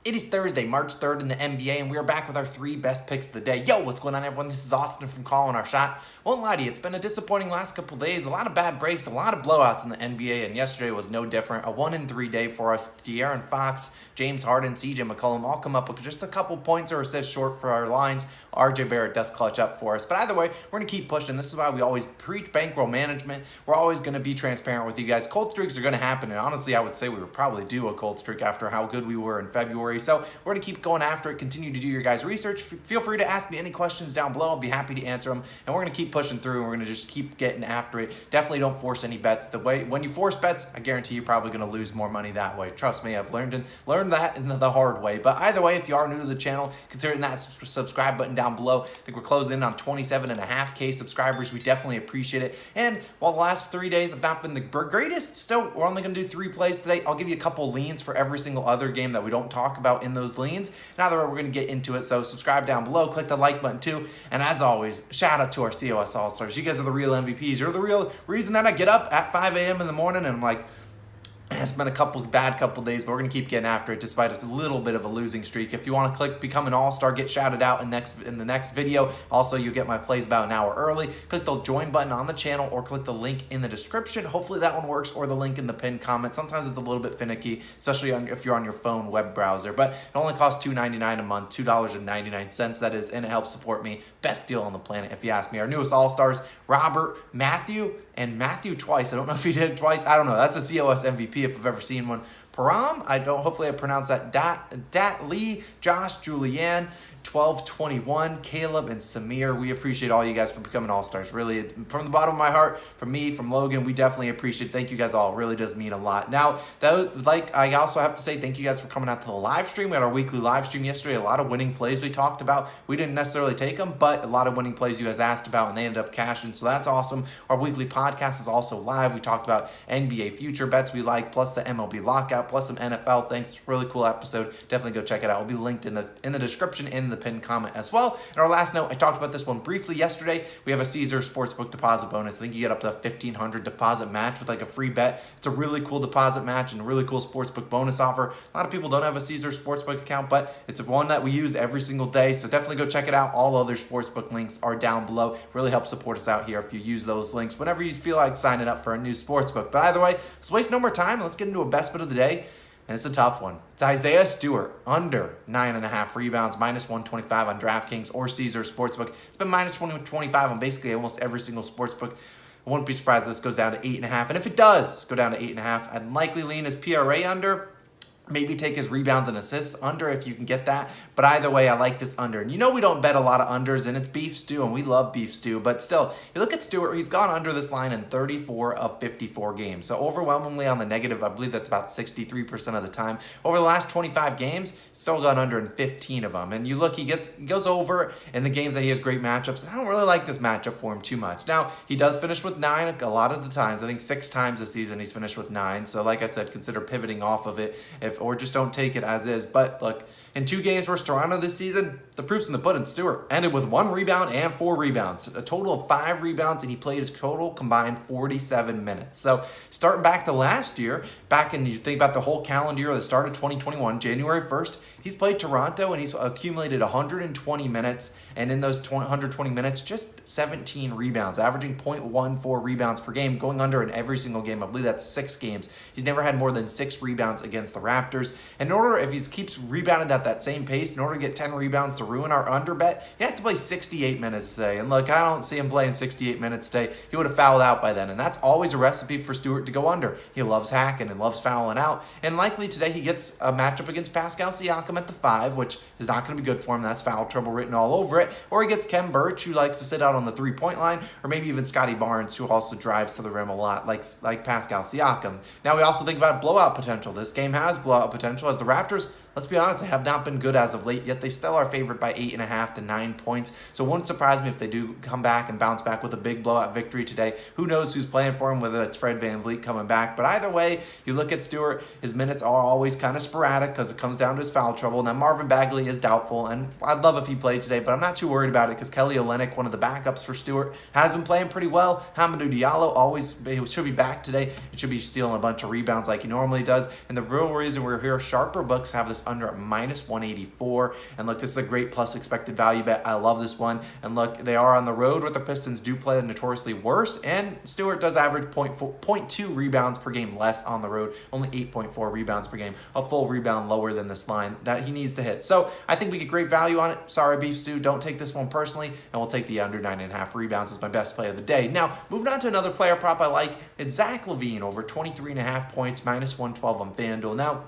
It is Thursday, March 3rd in the NBA, and we are back with our 3 best picks of the day. Yo, what's going on, everyone? This is Austin from Calling Our Shot. Won't lie to you, it's been a disappointing last couple days. A lot of bad breaks, a lot of blowouts in the NBA, and yesterday was no different. A 1-3 day for us. De'Aaron Fox, James Harden, CJ McCollum all come up with just a couple points or assists short for our lines. RJ Barrett does clutch up for us. But either way, we're going to keep pushing. This is why we always preach bankroll management. We're always going to be transparent with you guys. Cold streaks are going to happen, and honestly, I would say we would probably do a cold streak after how good we were in February. So we're going to keep going after it, continue to do your guys' research. Feel free to ask me any questions down below. I'll be happy to answer them. And we're going to keep pushing through, and we're going to just keep getting after it. Definitely don't force any bets. When you force bets, I guarantee you're probably going to lose more money that way. Trust me, I've learned that in the hard way. But either way, if you are new to the channel, consider hitting that subscribe button down below. I think we're closing in on 27.5K subscribers. We definitely appreciate it. And while the last 3 days have not been the greatest, still, we're only going to do 3 plays today. I'll give you a couple leans for every single other game that we don't talk about in those leans. Now that we're going to get into it, so subscribe down below, click the like button too. And as always, shout out to our COS All-Stars. You guys are the real MVPs. You're the real reason that I get up at 5 a.m. in the morning and I'm like, it's been a bad couple days, but we're going to keep getting after it despite it's a little bit of a losing streak. If you want to click Become an All-Star, get shouted out in the next video. Also, you'll get my plays about an hour early. Click the join button on the channel or click the link in the description. Hopefully that one works, or the link in the pinned comment. Sometimes it's a little bit finicky, especially if you're on your phone web browser. But it only costs $2.99 a month, $2.99 that is, and it helps support me. Best deal on the planet, if you ask me. Our newest All-Stars, Robert, Matthew twice. I don't know if he did it twice. I don't know. That's a COS MVP if I've ever seen one. Param, hopefully I pronounced that. Dat Lee, Josh, Julianne, 1221, Caleb, and Samir. We appreciate all you guys for becoming All-Stars. Really, from the bottom of my heart, from me, from Logan, we definitely appreciate it. Thank you guys all. It really does mean a lot. Now, I also have to say thank you guys for coming out to the live stream. We had our weekly live stream yesterday. A lot of winning plays we talked about. We didn't necessarily take them, but a lot of winning plays you guys asked about, and they ended up cashing, so that's awesome. Our weekly podcast is also live. We talked about NBA future bets we like, plus the MLB lockout, plus some NFL things. Really cool episode. Definitely go check it out. It'll be linked in the description in the pinned comment as well. And our last note, I talked about this one briefly yesterday. We have a Caesar Sportsbook deposit bonus. I think you get up to a $1,500 deposit match with like a free bet. It's a really cool deposit match and a really cool sportsbook bonus offer. A lot of people don't have a Caesar Sportsbook account, but it's one that we use every single day. So definitely go check it out. All other sportsbook links are down below. Really help support us out here if you use those links whenever you feel like signing up for a new sportsbook. But either way, let's waste no more time. Let's get into a best bet of the day. And it's a tough one. It's Isaiah Stewart, under 9.5 rebounds, minus 125 on DraftKings or Caesar Sportsbook. It's been minus 125 on basically almost every single sportsbook. I wouldn't be surprised if this goes down to 8.5. And if it does go down to 8.5, I'd likely lean his PRA under. Maybe take his rebounds and assists under if you can get that. But either way, I like this under. And you know we don't bet a lot of unders, and it's beef stew, and we love beef stew. But still, you look at Stewart, he's gone under this line in 34 of 54 games. So overwhelmingly on the negative, I believe that's about 63% of the time. Over the last 25 games, still gone under in 15 of them. And you look, he goes over in the games that he has great matchups. I don't really like this matchup for him too much. Now, he does finish with 9 a lot of the times. I think 6 times this season he's finished with 9. So like I said, consider pivoting off of it or just don't take it as is. But look, in 2 games versus Toronto this season, the proof's in the pudding. Stewart ended with 1 rebound and 4 rebounds, a total of 5 rebounds, and he played a total combined 47 minutes. So starting back to last year, you think about the whole calendar year, the start of 2021, January 1st, he's played Toronto and he's accumulated 120 minutes, and in those 120 minutes, just 17 rebounds, averaging 0.14 rebounds per game, going under in every single game. I believe that's 6 games. He's never had more than 6 rebounds against the Raptors. And if he keeps rebounding at that same pace, in order to get 10 rebounds to ruin our under bet, he has to play 68 minutes today. And look, I don't see him playing 68 minutes today. He would have fouled out by then. And that's always a recipe for Stewart to go under. He loves hacking and loves fouling out. And likely today he gets a matchup against Pascal Siakam at the 5, which is not going to be good for him. That's foul trouble written all over it. Or he gets Ken Birch, who likes to sit out on the 3-point line, or maybe even Scotty Barnes, who also drives to the rim a lot, like Pascal Siakam. Now we also think about blowout potential. This game has blowout potential as the Raptors, let's be honest, they have not been good as of late, yet they still are favored by 8.5 to 9 points. So it wouldn't surprise me if they do come back and bounce back with a big blowout victory today. Who knows who's playing for him, whether it's Fred VanVleet coming back. But either way, you look at Stewart, his minutes are always kind of sporadic because it comes down to his foul trouble. Now Marvin Bagley is doubtful, and I'd love if he played today, but I'm not too worried about it because Kelly Olynyk, one of the backups for Stewart, has been playing pretty well. Hamidou Diallo he should be back today. It should be stealing a bunch of rebounds like he normally does. And the real reason we're here, sharper books have this under at minus 184. And look, this is a great plus expected value bet. I love this one. And look, they are on the road where the Pistons do play notoriously worse. And Stewart does average 0.2 rebounds per game less on the road, only 8.4 rebounds per game, a full rebound lower than this line that he needs to hit. So I think we get great value on it. Sorry, Beef Stew, don't take this one personally, and we'll take the under 9.5 rebounds as my best play of the day. Now, moving on to another player prop I like, it's Zach LaVine over 23.5 points, minus 112 on FanDuel. Now,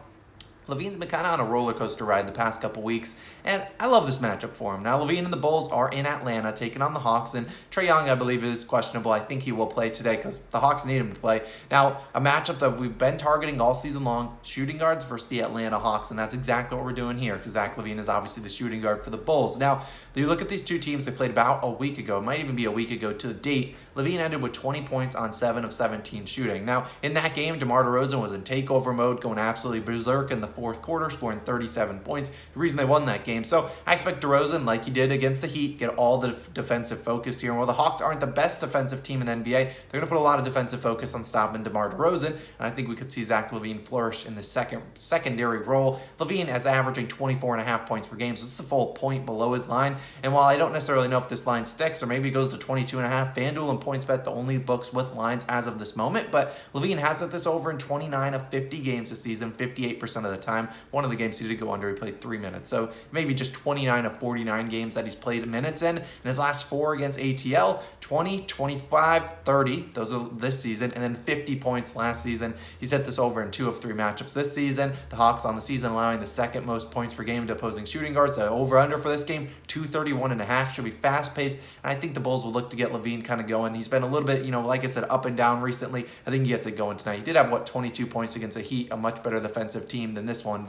LaVine's been kind of on a roller coaster ride the past couple weeks, and I love this matchup for him. Now, LaVine and the Bulls are in Atlanta taking on the Hawks, and Trae Young, I believe, is questionable. I think he will play today because the Hawks need him to play. Now, a matchup that we've been targeting all season long, shooting guards versus the Atlanta Hawks, and that's exactly what we're doing here because Zach LaVine is obviously the shooting guard for the Bulls. Now, you look at these two teams, they played about a week ago. It might even be a week ago to the date. LaVine ended with 20 points on 7 of 17 shooting. Now, in that game, DeMar DeRozan was in takeover mode, going absolutely berserk in the fourth quarter, scoring 37 points. The reason they won that game. So I expect DeRozan, like he did against the Heat, get all the defensive focus here. And while the Hawks aren't the best defensive team in the NBA, they're going to put a lot of defensive focus on stopping DeMar DeRozan. And I think we could see Zach LaVine flourish in the secondary role. LaVine is averaging 24.5 points per game, so this is a full point below his line. And while I don't necessarily know if this line sticks or maybe it goes to 22.5, FanDuel and PointsBet the only books with lines as of this moment. But LaVine has set this over in 29 of 50 games this season, 58% of the time. One of the games he did go under, he played 3 minutes. So maybe just 29 of 49 games that he's played minutes in. And his last 4 against ATL, 20, 25, 30. Those are this season. And then 50 points last season. He's hit this over in 2 of 3 matchups this season. The Hawks on the season allowing the second most points per game to opposing shooting guards. The over-under for this game, 231.5. Should be fast-paced. And I think the Bulls will look to get LaVine kind of going. He's been a little bit, like I said, up and down recently. I think he gets it going tonight. He did have, 22 points against the Heat, a much better defensive team than this one.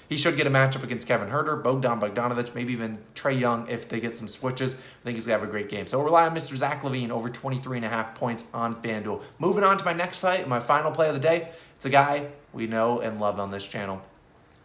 He should get a matchup against Kevin Huerter, Bogdanovic, maybe even Trae Young if they get some switches. I think he's going to have a great game. So we'll rely on Mr. Zach LaVine over 23.5 points on FanDuel. Moving on to my next play, my final play of the day. It's a guy we know and love on this channel.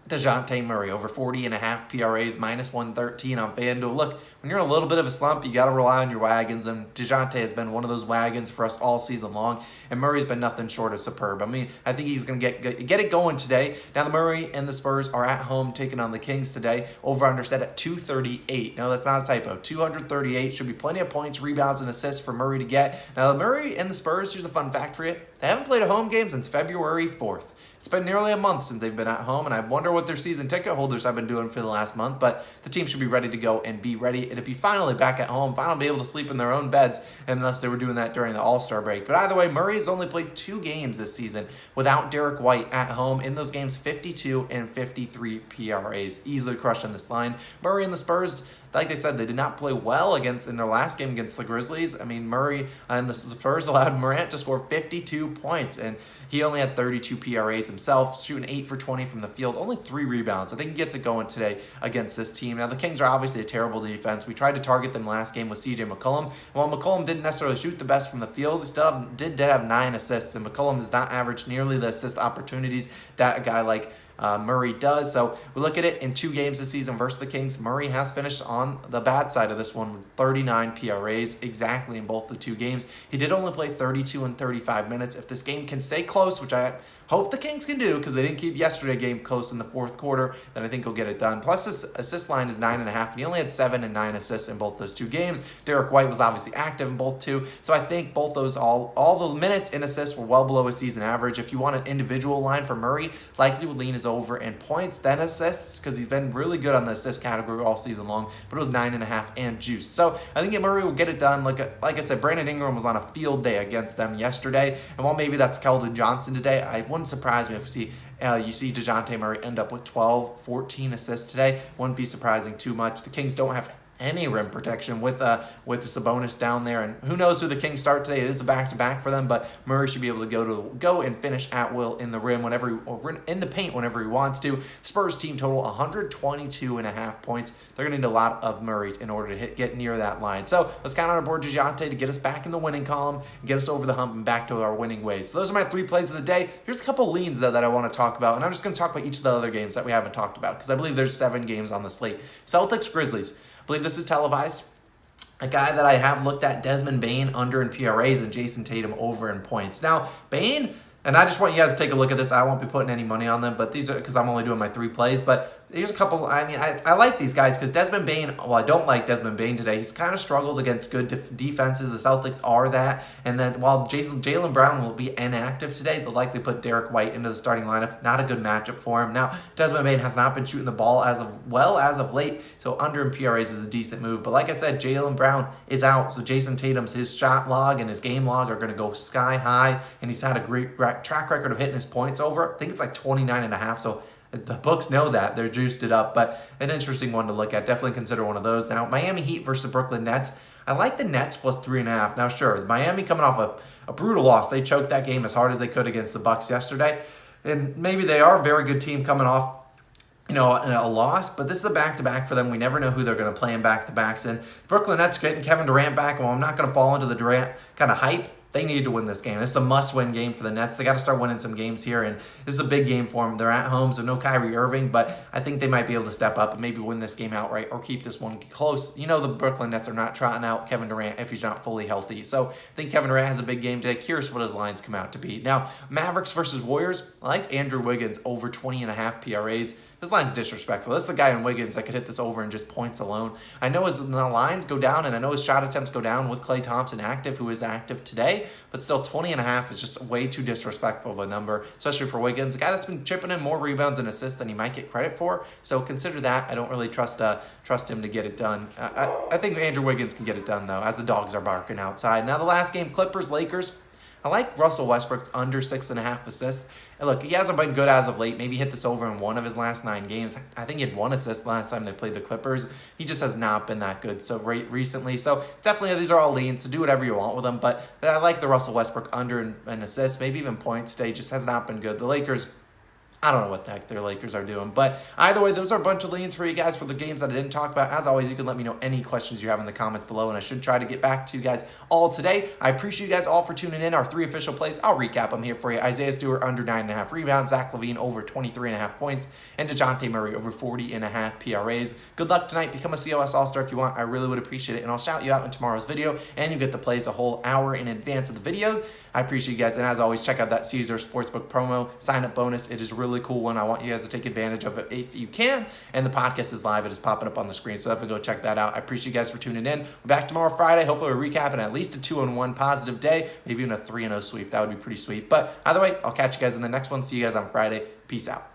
DeJounte Murray over 40.5 PRAs, minus 113 on FanDuel. Look, when you're in a little bit of a slump, you got to rely on your wagons, and DeJounte has been one of those wagons for us all season long, and Murray's been nothing short of superb. I mean, I think he's going to get it going today. Now, the Murray and the Spurs are at home taking on the Kings today. Over-under set at 238. No, that's not a typo. 238 should be plenty of points, rebounds, and assists for Murray to get. Now, the Murray and the Spurs, here's a fun fact for you. They haven't played a home game since February 4th. It's been nearly a month since they've been at home, and I wonder what their season ticket holders have been doing for the last month, but the team should be ready to go and be ready. It'll be finally back at home, finally be able to sleep in their own beds, unless they were doing that during the All-Star break. But either way, Murray has only played 2 games this season without Derek White at home. In those games, 52 and 53 PRAs. Easily crushing this line. Murray and the Spurs, like they said, they did not play well in their last game against the Grizzlies. I mean, Murray and the Spurs allowed Morant to score 52 points, and he only had 32 PRAs himself, shooting 8 for 20 from the field, only 3 rebounds. I think he gets it going today against this team. Now, the Kings are obviously a terrible defense. We tried to target them last game with CJ McCollum. And while McCollum didn't necessarily shoot the best from the field, he still did have 9 assists, and McCollum does not average nearly the assist opportunities that a guy like Murray does. So we look at it in 2 games this season versus the Kings. Murray has finished on the bad side of this one with 39 PRAs exactly in both the 2 games. He did only play 32 and 35 minutes. If this game can stay close, which I hope the Kings can do because they didn't keep yesterday's game close in the fourth quarter, then I think he'll get it done. Plus, his assist line is 9.5, and he only had 7 and 9 assists in both those 2 games. Derek White was obviously active in both 2, so I think both those, all the minutes and assists were well below his season average. If you want an individual line for Murray, likely would lean his over in points, then assists, because he's been really good on the assist category all season long, but it was 9.5 and juiced. So I think Murray will get it done. Like I said, Brandon Ingram was on a field day against them yesterday, and while maybe that's Keldon Johnson today, I wouldn't surprise me if you see DeJounte Murray end up with 12, 14 assists today. Wouldn't be surprising too much. The Kings don't have any rim protection with the Sabonis down there, and who knows who the Kings start today. It is a back-to-back for them, but Murray should be able to go and finish at will in the rim or in the paint whenever he wants to. Spurs team total 122.5 points. They're going to need a lot of Murray in order to get near that line. So let's count on our board DeJounte to get us back in the winning column and get us over the hump and back to our winning ways. So those are my 3 plays of the day. Here's a couple leans, though, that I want to talk about, and I'm just going to talk about each of the other games that we haven't talked about because I believe there's 7 games on the slate. Celtics Grizzlies. I believe this is televised. A guy that I have looked at, Desmond Bane, under in PRAs, and Jason Tatum over in points. Now, Bane, and I just want you guys to take a look at this. I won't be putting any money on them, but these are because I'm only doing my 3 plays. But Here's a couple. I mean, I like these guys because Desmond Bane, well, I don't like Desmond Bane today. He's kind of struggled against good defenses. The Celtics are that. And then while Jaylen Brown will be inactive today, they'll likely put Derek White into the starting lineup. Not a good matchup for him. Now, Desmond Bane has not been shooting the ball as of late, so under in PRAs is a decent move. But like I said, Jaylen Brown is out, so Jason Tatum's, his shot log and his game log are going to go sky high, and he's had a great track record of hitting his points over. I think it's like 29.5, so the books know that. They're juiced it up, but an interesting one to look at. Definitely consider one of those. Now, Miami Heat versus the Brooklyn Nets. I like the Nets plus 3.5. Now, sure, Miami coming off a brutal loss. They choked that game as hard as they could against the Bucks yesterday. And maybe they are a very good team coming off, a loss, but this is a back-to-back for them. We never know who they're going to play in back-to-backs. And Brooklyn Nets getting Kevin Durant back. Well, I'm not going to fall into the Durant kind of hype. They need to win this game. This is a must-win game for the Nets. They got to start winning some games here, and this is a big game for them. They're at home, so no Kyrie Irving, but I think they might be able to step up and maybe win this game outright or keep this one close. The Brooklyn Nets are not trotting out Kevin Durant if he's not fully healthy. So I think Kevin Durant has a big game today. Curious what his lines come out to be. Now, Mavericks versus Warriors. I like Andrew Wiggins over 20.5 PRAs. This line's disrespectful. This is a guy in Wiggins that could hit this over in just points alone. I know his lines go down, and I know his shot attempts go down with Klay Thompson active, who is active today, but still 20.5 is just way too disrespectful of a number, especially for Wiggins, a guy that's been chipping in more rebounds and assists than he might get credit for. So consider that. I don't really trust him to get it done. I think Andrew Wiggins can get it done, though, as the dogs are barking outside. Now, the last game, Clippers-Lakers. I like Russell Westbrook's under 6.5 assists. And look, he hasn't been good as of late. Maybe hit this over in one of his last 9 games. I think he had 1 assist last time they played the Clippers. He just has not been that good recently. So definitely these are all leans, so do whatever you want with them. But I like the Russell Westbrook under an assist, maybe even points today. Just has not been good. The Lakers, I don't know what the heck their Lakers are doing. But either way, those are a bunch of leans for you guys for the games that I didn't talk about. As always, you can let me know any questions you have in the comments below, and I should try to get back to you guys all today. I appreciate you guys all for tuning in. Our 3 official plays, I'll recap them here for you. Isaiah Stewart under 9.5 rebounds, Zach LaVine over 23.5 points, and DeJounte Murray over 40.5 PRAs. Good luck tonight. Become a COS All-Star if you want. I really would appreciate it, and I'll shout you out in tomorrow's video, and you get the plays a whole hour in advance of the video. I appreciate you guys, and as always, check out that Caesar Sportsbook promo sign-up bonus. It is a really cool one. I want you guys to take advantage of it if you can, and the podcast is live. It is popping up on the screen, so definitely go check that out. I appreciate you guys for tuning in. We're back tomorrow, Friday. Hopefully we're recapping at least a 2-1 positive day, maybe even a 3-0 sweep. That would be pretty sweet. But either way, I'll catch you guys in the next one. See you guys on Friday. Peace out.